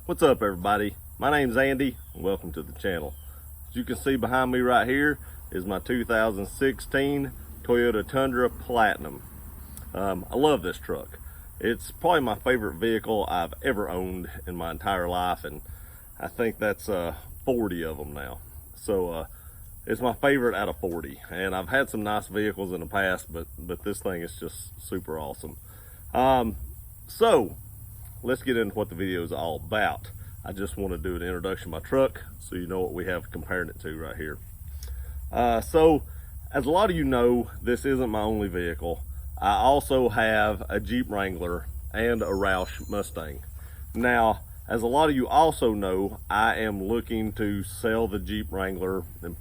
What's up, everybody? My name's Andy and welcome to the channel. As you can see behind me right here is my 2016 Toyota Tundra Platinum. I love this truck. It's probably my favorite vehicle I've ever owned in my entire life, and I think that's 40 of them now. So it's my favorite out of 40, and I've had some nice vehicles in the past, but this thing is just super awesome. So let's get into what the video is all about. I just want to do an introduction of my truck so you know what we have comparing it to right here. So as a lot of you know, this isn't my only vehicle. I also have a Jeep Wrangler and a Roush Mustang. Now, as a lot of you also know, I am looking to sell the Jeep Wrangler and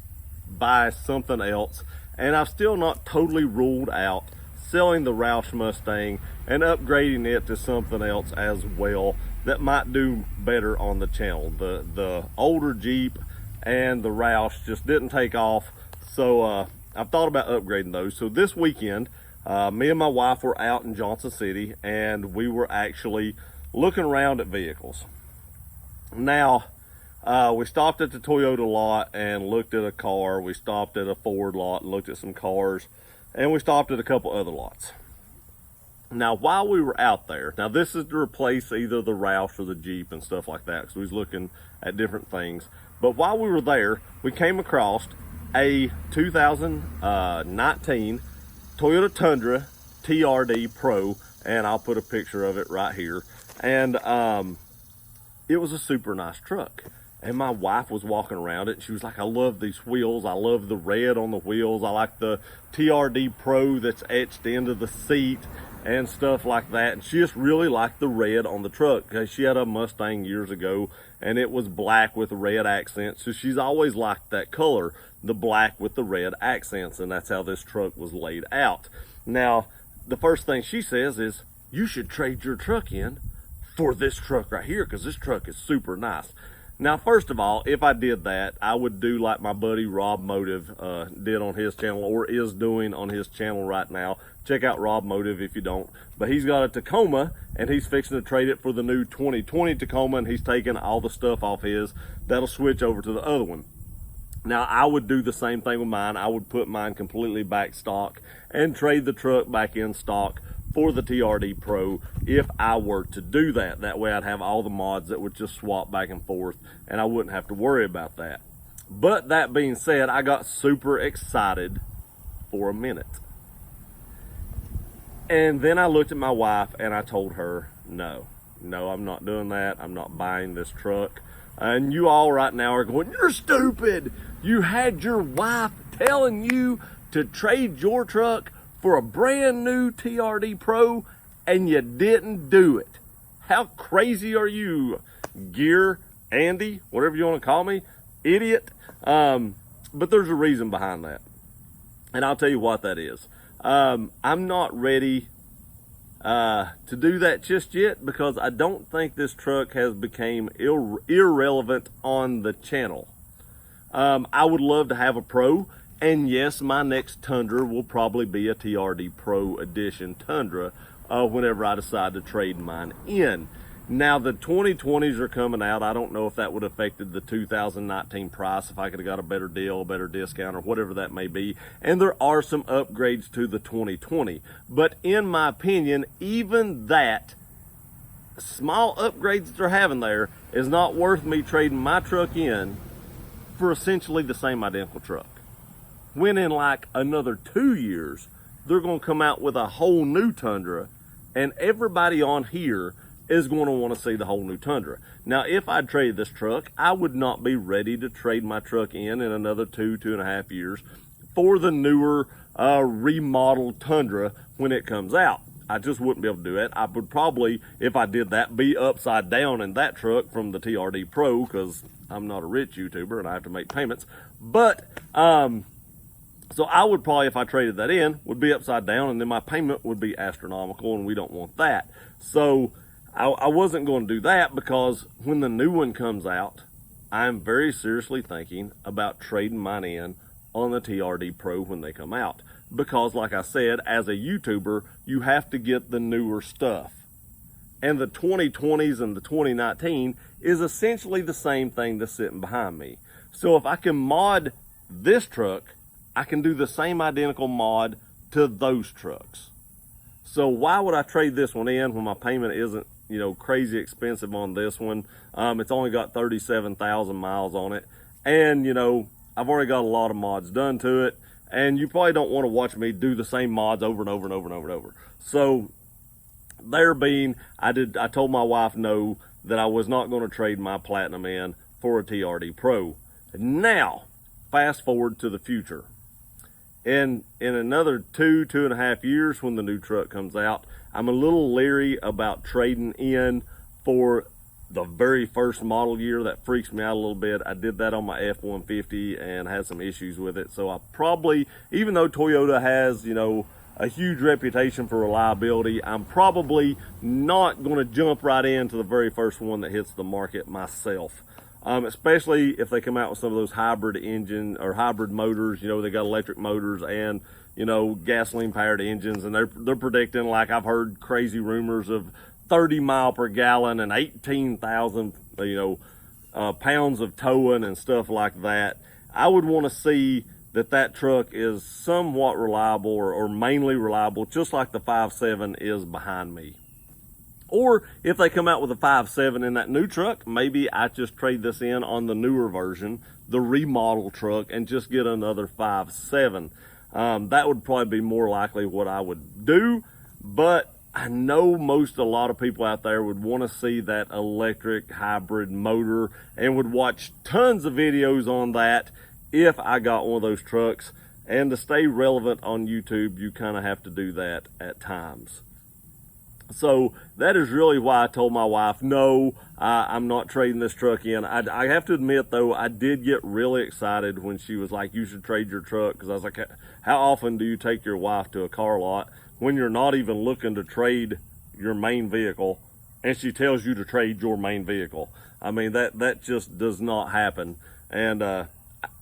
buy something else, and I've still not totally ruled out selling the Roush Mustang and upgrading it to something else as well that might do better on the channel. The older Jeep and the Roush just didn't take off, so I've thought about upgrading those. So this weekend, me and my wife were out in Johnson City, and we were actually looking around at vehicles. Now, we stopped at the Toyota lot and looked at a car. We stopped at a Ford lot and looked at some cars, and we stopped at a couple other lots. Now, while we were out there, now this is to replace either the Roush or the Jeep and stuff like that, because we was looking at different things. But while we were there, we came across a 2019 Toyota Tundra TRD Pro, and I'll put a picture of it right here. And it was a super nice truck. And my wife was walking around it, and she was like, I love these wheels. I love the red on the wheels. I like the TRD Pro that's etched into the seat and stuff like that. And she just really liked the red on the truck, because she had a Mustang years ago, and it was black with red accents. So she's always liked that color, the black with the red accents, and that's how this truck was laid out. Now, the first thing she says is, you should trade your truck in for this truck right here, because this truck is super nice. Now, first of all, if I did that, I would do like my buddy Rob Motive did on his channel, or is doing on his channel right now. Check out Rob Motive if you don't. But he's got a Tacoma, and he's fixing to trade it for the new 2020 Tacoma, and he's taking all the stuff off his. That'll switch over to the other one. Now, I would do the same thing with mine. I would put mine completely back stock and trade the truck back in stock for the TRD Pro if I were to do that. That way I'd have all the mods that would just swap back and forth, and I wouldn't have to worry about that. But that being said, I got super excited for a minute. And then I looked at my wife and I told her, no, I'm not doing that. I'm not buying this truck. And you all right now are going, you're stupid. You had your wife telling you to trade your truck for a brand new TRD Pro, and you didn't do it. How crazy are you, Gear Andy, whatever you want to call me, idiot? But there's a reason behind that, and I'll tell you what that is. I'm not ready to do that just yet, because I don't think this truck has become irrelevant on the channel. I would love to have a Pro. And yes, my next Tundra will probably be a TRD Pro Edition Tundra whenever I decide to trade mine in. Now, the 2020s are coming out. I don't know if that would have affected the 2019 price, if I could have got a better deal, a better discount, or whatever that may be. And there are some upgrades to the 2020. But in my opinion, even that small upgrades that they're having there is not worth me trading my truck in for essentially the same identical truck. When in like another 2 years, they're going to come out with a whole new Tundra, and everybody on here is going to want to see the whole new Tundra. Now, if I traded this truck, I would not be ready to trade my truck in another 2.5 years for the newer remodeled Tundra when it comes out. I just wouldn't be able to do it. I would probably, if I did that, be upside down in that truck from the TRD Pro, because I'm not a rich YouTuber and I have to make payments. But so I would probably, if I traded that in, would be upside down, and then my payment would be astronomical, and we don't want that. So I wasn't going to do that, because when the new one comes out, I'm very seriously thinking about trading mine in on the TRD Pro when they come out. Because like I said, as a YouTuber, you have to get the newer stuff. and the 2020s and the 2019 is essentially the same thing that's sitting behind me. So if I can mod this truck, I can do the same identical mod to those trucks. So why would I trade this one in when my payment isn't, you know, crazy expensive on this one? It's only got 37,000 miles on it. And, you know, I've already got a lot of mods done to it. And you probably don't want to watch me do the same mods over and over and over and over and over. So there being, I told my wife no, that I was not going to trade my Platinum in for a TRD Pro. Now, fast forward to the future. In another 2.5 years, when the new truck comes out, I'm a little leery about trading in for the very first model year. That freaks me out a little bit. I did that on my F-150 and had some issues with it. So I probably, even though Toyota has, you know, a huge reputation for reliability, I'm probably not going to jump right into the very first one that hits the market myself. Especially if they come out with some of those hybrid engine or hybrid motors. You know, they got electric motors and, you know, gasoline powered engines, and they're predicting, like I've heard crazy rumors of 30 mile per gallon and 18,000, you know, pounds of towing and stuff like that. I would want to see that truck is somewhat reliable or mainly reliable, just like the 5.7 is behind me. Or if they come out with a 5.7 in that new truck, maybe I just trade this in on the newer version, the remodel truck, and just get another 5.7. That would probably be more likely what I would do, but I know a lot of people out there would want to see that electric hybrid motor and would watch tons of videos on that if I got one of those trucks. And to stay relevant on YouTube, you kind of have to do that at times. So that is really why I told my wife, no, I'm not trading this truck in. I have to admit, though, I did get really excited when she was like, you should trade your truck. Because I was like, how often do you take your wife to a car lot when you're not even looking to trade your main vehicle and she tells you to trade your main vehicle? I mean, that just does not happen. And I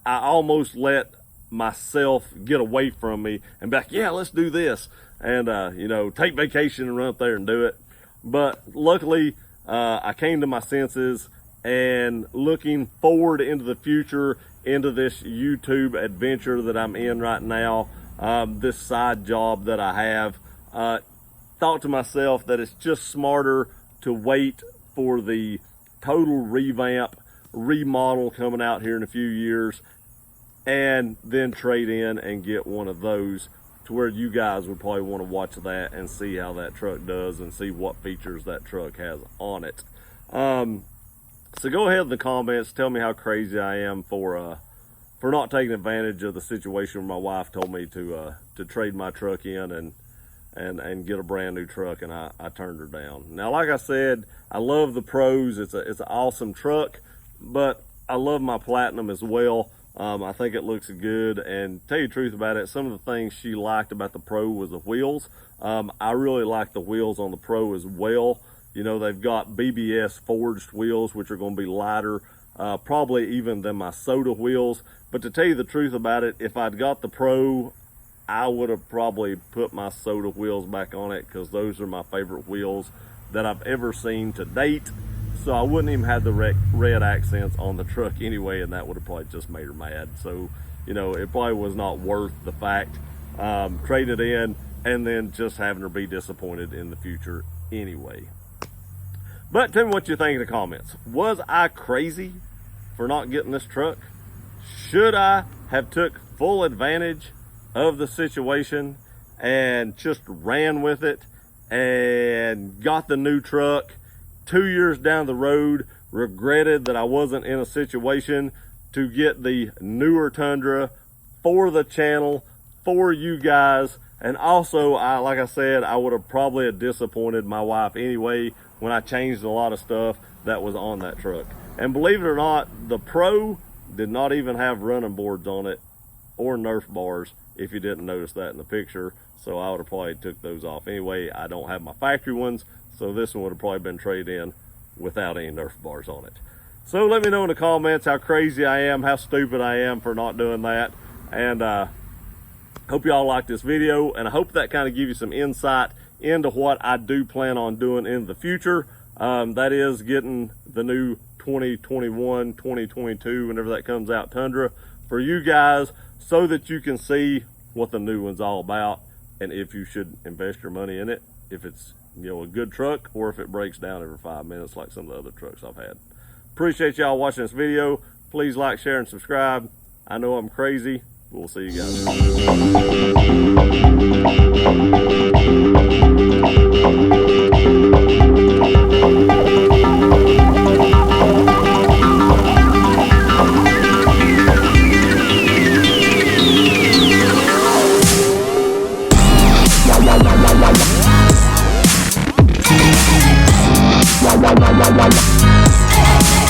almost let myself get away from me and be like, yeah, let's do this. And, you know, take vacation and run up there and do it. But luckily, I came to my senses, and looking forward into the future, into this YouTube adventure that I'm in right now, this side job that I have, thought to myself that it's just smarter to wait for the total revamp, remodel coming out here in a few years, and then trade in and get one of those, to where you guys would probably want to watch that and see how that truck does and see what features that truck has on it. So go ahead in the comments, tell me how crazy I am for not taking advantage of the situation where my wife told me to trade my truck in and get a brand new truck, and I turned her down. Now, like I said, I love the Pros. It's an awesome truck, but I love my Platinum as well. I think it looks good, and to tell you the truth about it, some of the things she liked about the Pro was the wheels. I really like the wheels on the Pro as well. You know, they've got BBS forged wheels, which are going to be lighter, probably even than my Soda wheels. But to tell you the truth about it, if I'd got the Pro, I would have probably put my Soda wheels back on it, because those are my favorite wheels that I've ever seen to date. So I wouldn't even have the red accents on the truck anyway, and that would have probably just made her mad. So, you know, it probably was not worth the fact, trading it in and then just having her be disappointed in the future anyway. But tell me what you think in the comments. Was I crazy for not getting this truck? Should I have took full advantage of the situation and just ran with it and got the new truck? 2 years down the road, regretted that I wasn't in a situation to get the newer Tundra for the channel, for you guys. And also, like I said, I would have probably disappointed my wife anyway when I changed a lot of stuff that was on that truck. And believe it or not, the Pro did not even have running boards on it or Nerf bars, if you didn't notice that in the picture. So I would have probably took those off anyway. I don't have my factory ones, so this one would have probably been traded in without any Nerf bars on it. So let me know in the comments how crazy I am, how stupid I am for not doing that. And hope y'all like this video, and I hope that kind of give you some insight into what I do plan on doing in the future. That is getting the new 2021, 2022, whenever that comes out, Tundra for you guys, so that you can see what the new one's all about and if you should invest your money in it, if it's, you know, a good truck, or if it breaks down every 5 minutes like some of the other trucks I've had. Appreciate y'all watching this video. Please like, share, and subscribe. I know I'm crazy. We'll see you guys.